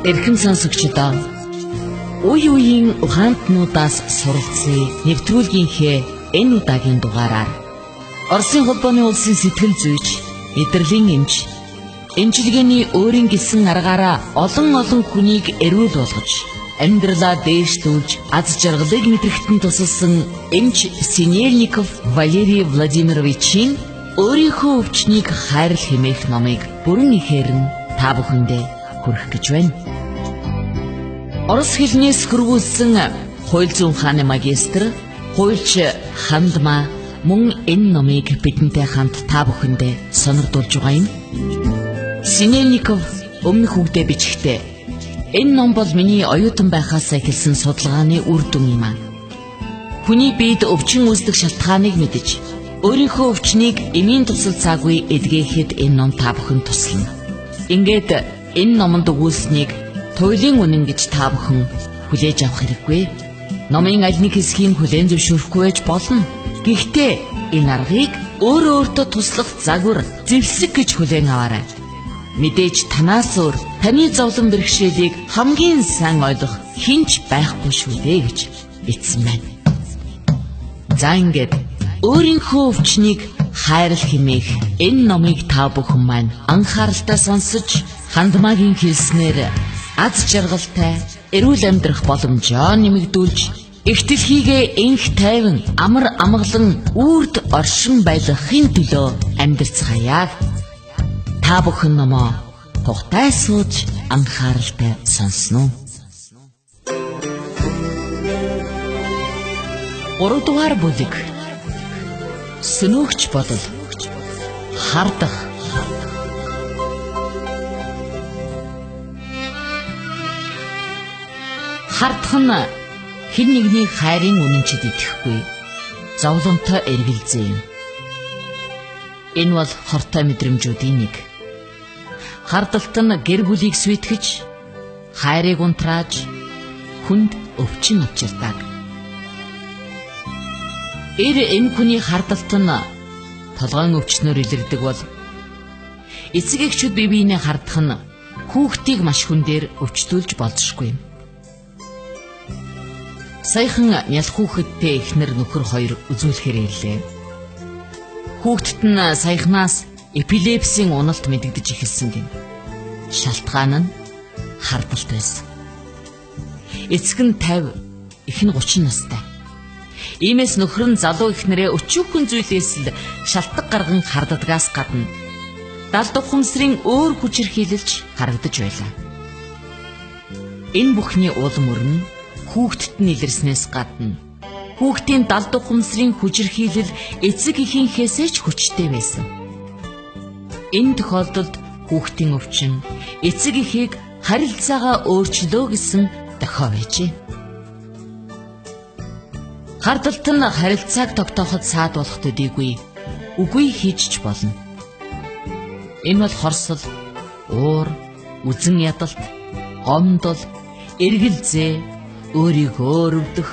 Эрхэм сонсогчдоо үе үеийн ухаантнуудаас суралцсан нэвтрүүлгийнхээ энэ удаагийн дугаараар Оросын холбооны улсын сэтгэл зүйч, мэдрэлийн эмч, эмчилгээний өөрийн гэсэн аргаараа олон хүнийг эрүүл болгож, амьдралаа дээшлүүлж, аз жаргалыг мэдрэхтэн тусалсан эмч Синельников Валерий Владимировичийн өөрийнхөө өвчнийг хайрл хэмээх номыг бүрэн ихээр нь та бүхэндээ хүргэх гэж байна. Орос хэлнээс хөрвүүлсэн хууль зүйн ухааны магистр, хуульч Хандма мөн энэ номыг бидэнтэй хамт та бүхэндээ сонирдуулж байгаа юм. Синельников өмнөх үгдээ бичгтээ энэ ном бол миний оюутан байхаас эхэлсэн судалгааны үр дүн юм аа. Хүний биед өвчин үүсдэг шалтгааныг мэдэж, өөрийнхөө өвчнийг эмийн тусал цаагүй эдгээхэд энэ ном та бүхэнд туслана. Ингээд энэ номонд өгүүлсэнийг туйлын үнэн гэж та бүхэн хүлээж авах хэрэггүй. Номын аль нэг хэсгийг хүлээн зөвшөөрөхгүй байж болно. Гэхдээ энэ аргыг өөртөө туслах загвар, зэвсэг гэж хүлээн аваарай. Мэдээж танаас өөр таны зовлон бэрхшээлийг хамгийн сайн ойлгох хинч байхгүй шүү дээ гэж бичсэн байна. За ингээд өөрийнхөө өвчнийг хайрл хэмээх энэ номыг та бүхэн маань анхааралтай сонсож, Хандмагийн хэлснээр аз жаргалтай эрүүл амьдрах боломжоо нэмэгдүүлж, их дэлхийгээ энх тайван амар амгалан үрд оршин байлгахын төлөө амьдарцгаая. Та бүхэн номоо тухтай сууж анхааралтай сонсноо. 3 дугаар бүлэг. Сөнөөгч бодол. Хардах. Хардах нь хэн нэгний хайрын үнэнчид идэхгүй зовлонтой эргэлзээ юм. Энэ бол хортой мэдрэмжүүдийн нэг. Хардалт нь гэр бүлийг сүйтгэж, хайрыг унтрааж, хүнд өвчин авчирдаг. Энэ хүний хардалт нь толгойн өвчнөөр илэрдэг бол эцэг эхчүүд бие биенээ хардах нь хүүхдийг маш хүндээр өвчлүүлж болзошгүй юм. Саяхан нялх хүүхэдтэй эхнэр нөхөр хоёр үзүүлэхээр ирлээ. Хүүхдэд нь саяхнаас эпилепсийн уналт мэдэгдэж эхэлсэн гин. Шалтгаан нь хардалт байсан. Эцэг нь 50, эх нь 30 настай. Иймээс нөхөр нь залуу эхнэрээ өчүүхэн зүйлээс л шалтгаан гарган харддагаас гадна далд ухамсрын өөр хүчирхийлэлж харагдаж байлаа. Энэ бүхний улам өрн хүүхдэд нь илэрснээс гадна хүүхдийн далд ухамсрын хүчирхийлэл эцэг эхийнхээсээ ч хүчтэй байсан. Энэ тохиолдолд хүүхдийн өвчин эцэг эхийг харилцаагаа өөрчлөө гэсэн дохио байжээ. Хардалт нь харилцааг тогтооход саад болох төдийгүй үгүй хийж ч болно. Энэ бол хорсол, уур, үзэн ядалт, гомдол, эргэлзээ, өөрийгөө өрөвдөх,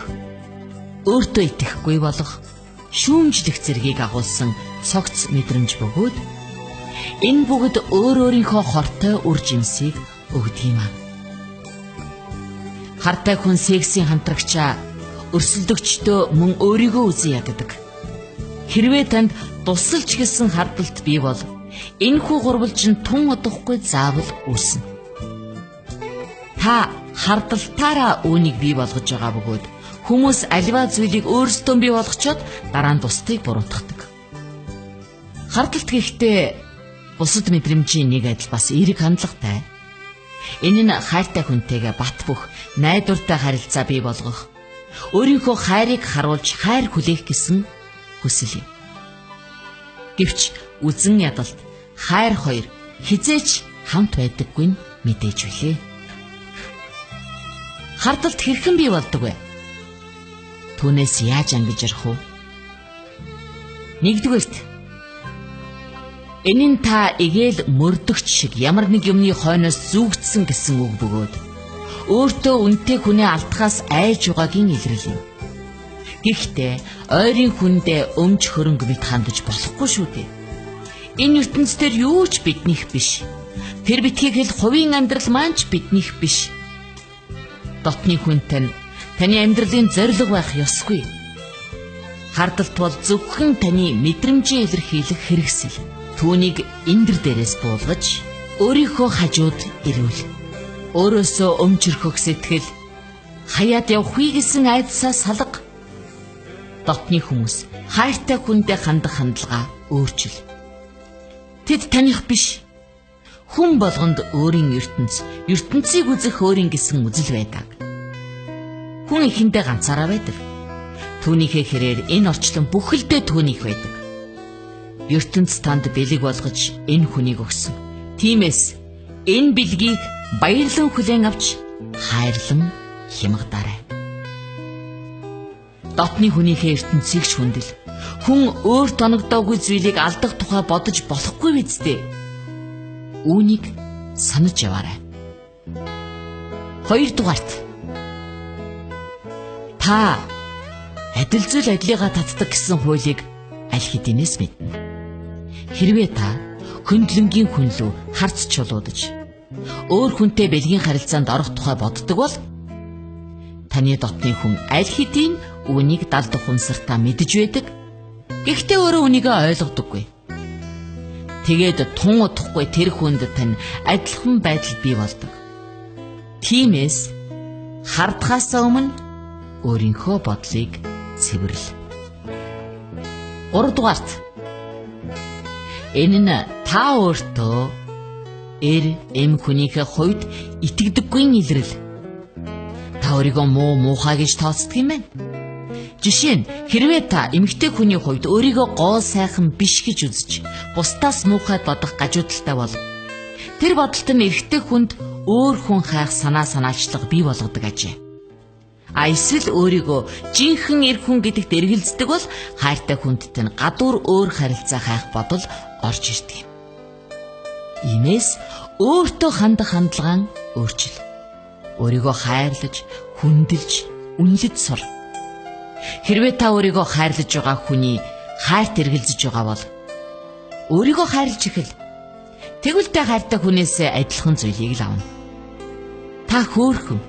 өөртөө итгэхгүй болох, шүүмжлэх зэргийг агуулсан цогц мэдрэмж бөгөөд энэ бүгд өөрийнхөө хортой үр жимсийг өгдөг юм аа. Хартай хүн сексийн хамтрагчаа өрсөлдөгчдөө мөн өөрийгөө үзэн яддаг. Хэрвээ танд тусалж гэлсэн хардалт бий бол энэхүү гурвалжин тун удахгүй заавал үүснэ. Та хардалтаараа үүнийг бий болгож байгаа бөгөөд хүмүүс аливаа зүйлийг өөрсдөө бий болгочоод дараа нь бусдыг буруутгадаг. Хардалт гэхдээ бусад мэдрэмжийн нэг адил бас эерэг хандлагатай. Энэ нь хайртай хүнтэйгээ бат бөх найдвартай харилцаа бий болгох, өөрийнхөө хайрыг харуулж хайр хүлээх гэсэн хүсэл юм. Гэвч үзэн ядалт, хайр хоёр хизээч хамт байдаггүй нь мэдээж билээ. Хардалт хэрхэн бий болдог вэ? Түүнээс яаж ангиж ярих вэ? Нэгдүгээрт, энэ нь та эгээл мөрдөгч шиг ямар нэг юмны хойноос зүгдсэн гэсэн үг бөгөөд өөртөө үнэтэй хүнээ алдахаас айж байгаагийн илрэл юм. Гэхдээ ойрын хүндээ өмч хөрөнгө мэд хандаж болохгүй шүү дээ. Энэ ертөнцийн юу ч биднийх биш. Тэр битгий хэл хувийн амьдрал маань ч биднийх биш. Дотны хүн таны амьдралын зориг байх ёсгүй. Хардалт бол зөвхөн таны мэдрэмжээ илэрхийлэх хэрэгсэл. Түүнийг эндэр дээрээс буулгаж, өөрийнхөө хажууд ирүүл. Өөрөөсөө өмчөрхөх сэтгэл, хаяад явахыг гэсэн айдсаа салга. Дотны хүмүүс хайртай хүндээ хандах хандлага өөрчил. Тэд таних биш. Хүн болгонд өөрийн ертөнцийг үзэх өөрийн гэсэн үзэл байдаг. Хүн ихэндээ ганцаараа байдаг. Түүнийхээ хэрээр энэ орчлон бүхэлдээ түүнийх байдаг. ертөнц танд бэлэг болгож энэ хүнийг өгсөн. Тиймээс энэ бэлгийг баярлан хүлээн авч хайрлан хямгадаарай. Дотны хүнийхээ ертөнцийг ч хүндэл. Хүн өөрт оногдоогүй зүйлийг алдах тухай бодож болохгүй биз дээ. Үүнийг санаж яваарай. 2 дугаарт та адил зүйл адилыгаа татдаг гэсэн хуулийг аль хэдийнээс мэднэ. Хэрвээ та хөндлөнгийн хүн лүү харц чулуудаж өөр хүнтэй бэлгийн харилцаанд орох тухай боддог бол таны дотны хүн аль хэдийн үүнийг далд ухамсартаа мэдэж байдаг. Гэхдээ өөрөө үнийгээ ойлгодоггүй. Тэгээд тун удахгүй тэр хүнд тань адилхан байдал бий болдог. Тиймээс хардхаас өмнө өөрийнхөө бодлыг цэвэрлэ. 3 дугаарт энэ нь та өөртөө эм хүнийхээ хувьд итгэдэггүй илрэл. Та өөрийгөө муухай гэж тооцдог юм байна. Жишээ нь хэрвээ та эмэгтэй хүний хувьд өөрийгөө гоо сайхан биш гэж үзэж бусдаас муухайд бодох гажуудалтай бол тэр бодолт нь эрэгтэй хүнд өөр хүн хайх санаачлага бий болгодог ажээ. Эсвэл өөрийгөө жинхэнэ эр хүн гэдэгт эргэлздэг бол хайртай хүндтэй нь гадуур өөр харилцаа хайх бодол орж ирдэг юм. Иймээс өөртөө хандах хандлагаа өөрчил. Өөрийгөө хайрлаж, хүндэлж, үнэлж сур. Хэрвээ та өөрийгөө хайрлаж байгаа хүний хайрт эргэлзэж байгаа бол өөрийгөө хайрлаж ихэл. Тэгвэл та хайртай хүнээс адилхан зүйлийг л авна. Та хөөрхөн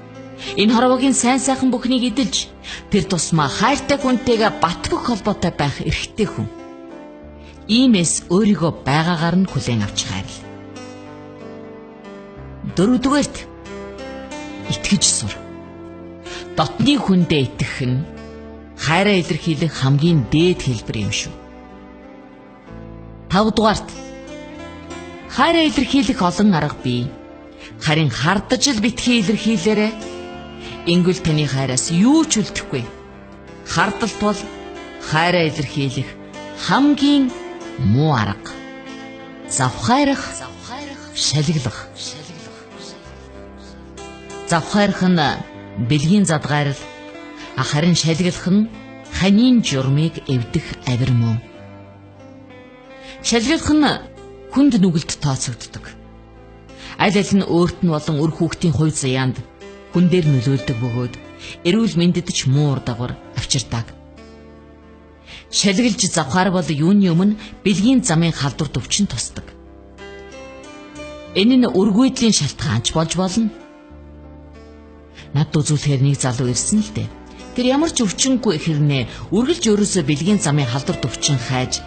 энэ хорвогийн сайн сайхан бүхнийг эдэлж тэр тусмаа хайртай хүнтэйгээ бат бөх холбоотой байх эрхтэй хүн. Иймээс өөрийгөө байгаагаар нь хүлээн авч хайрл. 4 дугаарт итгэж сур. Дотны хүндээ итгэх нь хайраа илэрхийлэх хамгийн дээд хэлбэр юм шүү. 5 дугаарт хайраа илэрхийлэх олон арга бий. Харин хардаж л битгий илэрхийлээрэ. Ингүүл таны хайраас юу ч үлдэхгүй. Хардалт бол хайраа илэрхийлэх хамгийн муу арга. Завхайрах, шалиглах. Завхайрах нь бэлгийн задгаарл, харин шалиглах нь ханийн журмыг эвдэх авир мөн. Шалиглах нь хүнд нүгэлд тооцогддог. Аль аль нь өөрт нь болон өр хүүхдийн хувь заяанд хүн дээр нөлөөлдөг бөгөөд эрүүл мэндэд ч муу ур дагавар авчирдаг. Шалиглж завхаар бол юуны өмнө бэлгийн замын халдварт өвчин тусдаг. Энэ нь өргүйдлийн шалтгаанч болж болно. Над үзүүлэхээр нэг залуу ирсэн л дээ. Тэр ямар ч өвчнгүй хэрнээ үргэлж өөрөөсөө бэлгийн замын халдварт өвчин хайж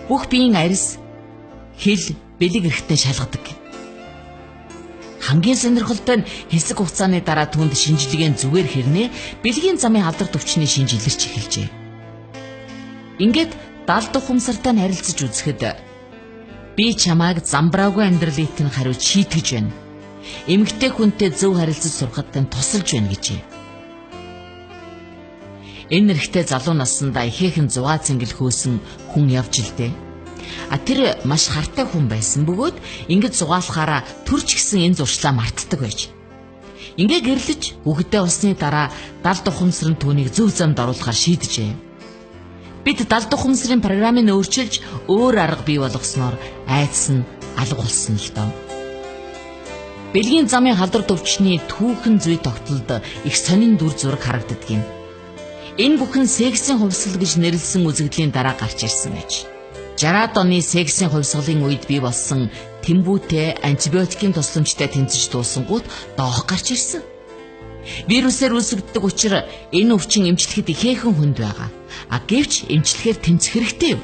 бүх биеийн арьс, хэл, бэлэг эрэхтэн шалгадаг. Хамгийн сонирхолтой нь хэсэг хугацааны дараа түүнд шинжилгээн зүгээр хэрнээ бэлгийн замын халдварт өвчний шинж илэрч эхэлжээ. Ингээд далд ухамсартай нь харилцаж үзэхэд би чамайг замбраагүй амьдралыг нь хариуж шийтгэж байна. Эмэгтэй хүнтэй зөв харилцаж сурахад тань тусалж байна гэжээ. Энэ нэрхтээ залуу наснда ихээхэн зугаа цэнгэл хөөсөн хүн явж илдээ. Тэр маш хартай хүн байсан бөгөөд ингэж зугаалахаараа төрч гисэн энэ зуршлаа мартдаг байж. Ингээ гэрлэж хүүхдээ усны дараа далд ухамсар нь түүнийг зөв замд оруулахар шийджээ. Бид далд ухамсарын програмыг өөрчилж өөр арга бий болгосноор айдас нь алга болсон л доо. Бэлгийн замын халдварт өвчний түүхэн зүй тогтолд их сонин дүр зураг харагддаг юм. Энэ бүхэн сексийн хувьсгал гэж нэрлсэн үзэгдлийн дараа гарч ирсэн байж. 60-ад оны сексийн хувьсгалын үед бий болсон тэмбүүтэй антибиотикийн тусламжтай тэмцэж дуусангууд доох гарч ирсэн. Вирусээр үүсгэгддэг учраас энэ өвчин эмчлэхэд ихээхэн хүнд байгаа. Гэвч эмчлэхээр тэмцэх хэрэгтэй юм.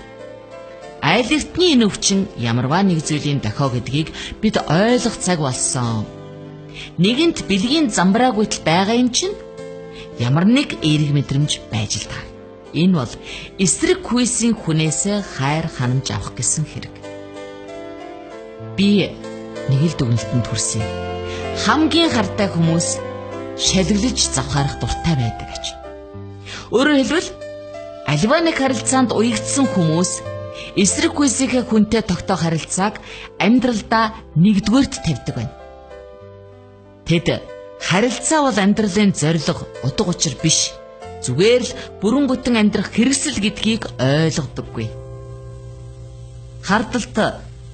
Айл эртний энэ өвчин ямарваа нэг зүйлийн дохио гэдгийг бид ойлгох цаг болсон. Нэгэнт бэлгийн замбраагүйтэл байгаа юм чинь ямар нэг эерэг мэдрэмж байж л таа. Энэ бол эсрэг хүйсийн хүнээс хайр ханамж авах гэсэн хэрэг. Би нэг л дүгнэлтэнд хүрсэн. Хамгийн хартай хүмүүс шалглаж завхаарах дуртай байдаг гэж. Өөрөөр хэлбэл аливаа нэг харилцаанд уягдсан хүмүүс эсрэг хүйсийнхээ хүнтэй тогтоох харилцааг амьдралдаа нэгдүгээрт тавьдаг байна. Тэд харилцаа бол амьдралын зорилго, утга учир биш. Зүгээр л бүрэн бүтэн амьдрах хэрэгсэл гэдгийг ойлгодоггүй. Хардалт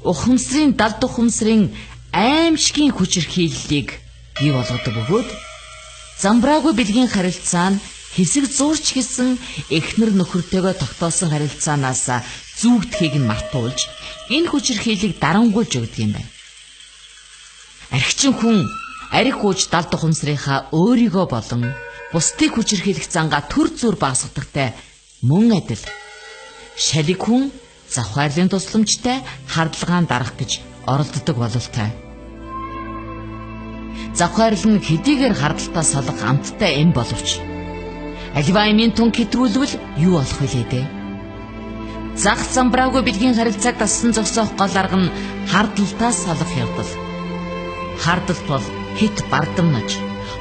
ухамсарын далд ухамсарын аимшигын хүчирхийллийг бий болгодог бөгөөд замбраагүй бэлгийн харилцаа нь хэсэг зуурч гэсэн эхнэр нөхөртэйгөө тогтоосон харилцаанаас зүүгдэхийг нь мартуулж энэ хүчирхийллийг дарангуйж өгдөг юм байна. Архичин хүн арх ууж далд ухамсарынхаа өөрийгөө болон бусдыг хүчирхийлэх зангаа төр зүүр багасгадагтай мөн адил шалиг хүн завхаарлын тусламжтай хардлагаан дарах гэж оролддог бололтой. Завхаарл нь хэдийгээр хардалтаа салах амттай эм боловч аливаа эмийн тун хэтрүүлвэл юу болох вэ дээ? Зах замбраагүй бэлгийн харилцааг дассан зогсоох гол арга нь хардалтаа салах явдал. Хардалт бол хит бардамнаж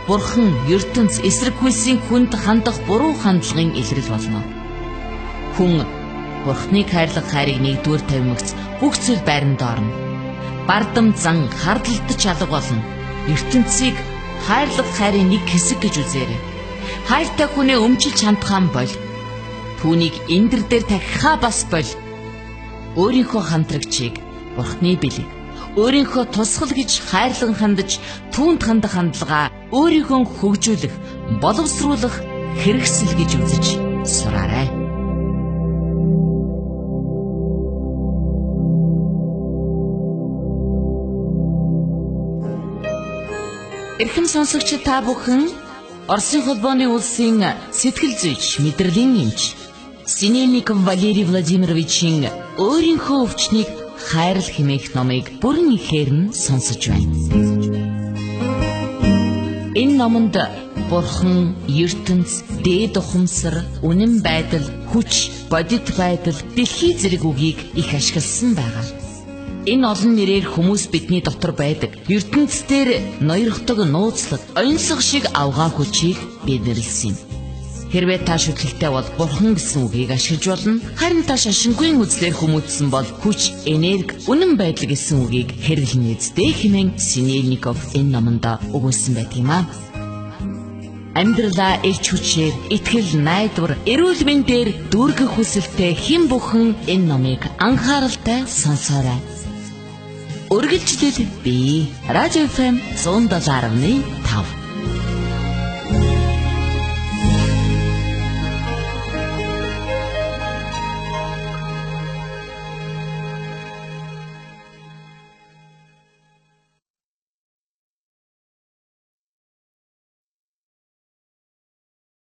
Бурхан, ертөнц, эсрэг хүйсийн хүнд хандах буруу хандлагын илрэл болно. Хүн Бурханыг хайрлах хайрыг нэгдүгээр тавимагц бүх зүйл байранд орно. Бардам зан хардалтаж алга болно. ертөнцийг хайрлах хайрын нэг хэсэг гэж үзээрэй. Хайртай хүнээ өмчилж хандхаан бол түүнийг эндэр дээр тахихаа бас бол өөрийнхөө хамтрагчийг Бурхны бэлэг өөрийнхөө тусгал гэж хайрлан хандаж түүнд хандах хандлагаа өөрийгөө хөгжүүлэх, боловсруулах хэрэгсэл гэж үзэж сураарай. Эрхэм сонсогч та бүхэн Оросын холбооны улсын сэтгэл зүйч, мэдрэлийн эмч Синельников Валерий Владимировичийн өөрийнхөө өвчнийг хайрл хэмээх номыг бүрэн ихээр нь сонсож байна. Энэ номонд Бурхан, ертөнц, дээд ухамсар, үнэн байдал, хүч, бодит байдал, дэлхий зэрэг үгийг их ашигласан байгаа. Энэ олон нэрээр хүмүүс бидний дотор байдаг. ертөнц дээр ноёрхдог нууцлаг, оюнсаг шиг авгаа хүчийг бэлэрлсэн юм. Хэрвээ та шүтлэгтэй бол Бурхан гэсэн үгийг ашиглаж болно. Харин та шашингүй үзлээр хүмүүжсэн бол хүч, энерги, үнэн байдал гэсэн үгийг хэрэглэн эзтэй хэмээн Синельников энэ номонд өгүүлсэн байдаг юм аа. Амьдралаа элч хүчээр, итгэл, найдвар, эрүүл мэндээр дүүргэх хүсэлтэй хэн бүхэн энэ номыг анхааралтай сонсоорой. Үргэлжлэл би Радио FM 107.1